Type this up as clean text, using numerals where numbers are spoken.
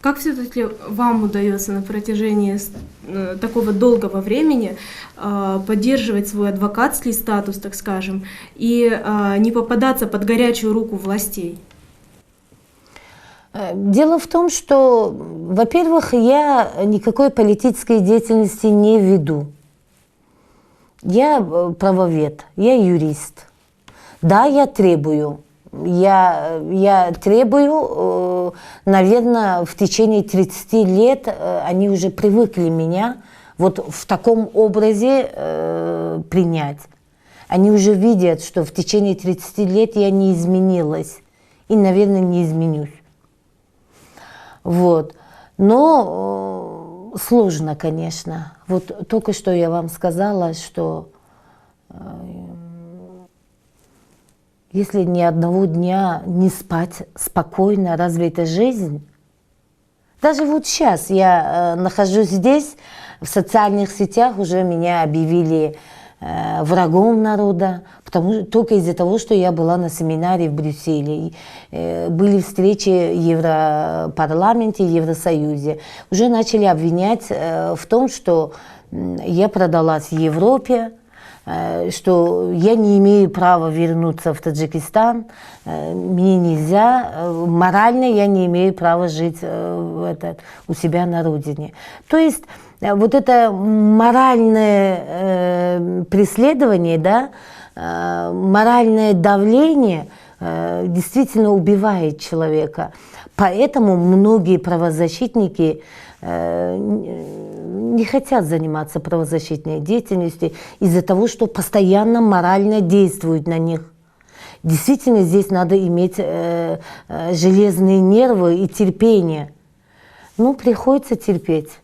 Как все-таки вам удается на протяжении такого долгого времени поддерживать свой адвокатский статус, так скажем, и не попадаться под горячую руку властей? Дело в том, что, во-первых, я никакой политической деятельности не веду. Я правовед, я юрист. Да, я требую. Я требую, наверное, в течение 30 лет они уже привыкли меня вот в таком образе принять. Они уже видят, что в течение 30 лет я не изменилась и, наверное, не изменюсь. Вот. Но сложно, конечно. Вот только что я вам сказала, что если ни одного дня не спать спокойно, разве это жизнь? Даже вот сейчас я нахожусь здесь, в социальных сетях уже меня объявили врагом народа, только из-за того, что я была на семинаре в Брюсселе. Были встречи в Европарламенте, Евросоюзе. Уже начали обвинять в том, что я продалась Европе, что я не имею права вернуться в Таджикистан, мне нельзя, морально я не имею права жить у себя на родине. То есть вот это моральное преследование, да, моральное давление действительно убивает человека. Поэтому многие правозащитники не хотят заниматься правозащитной деятельностью из-за того, что постоянно морально действуют на них. Действительно, здесь надо иметь железные нервы и терпение. Ну, приходится терпеть.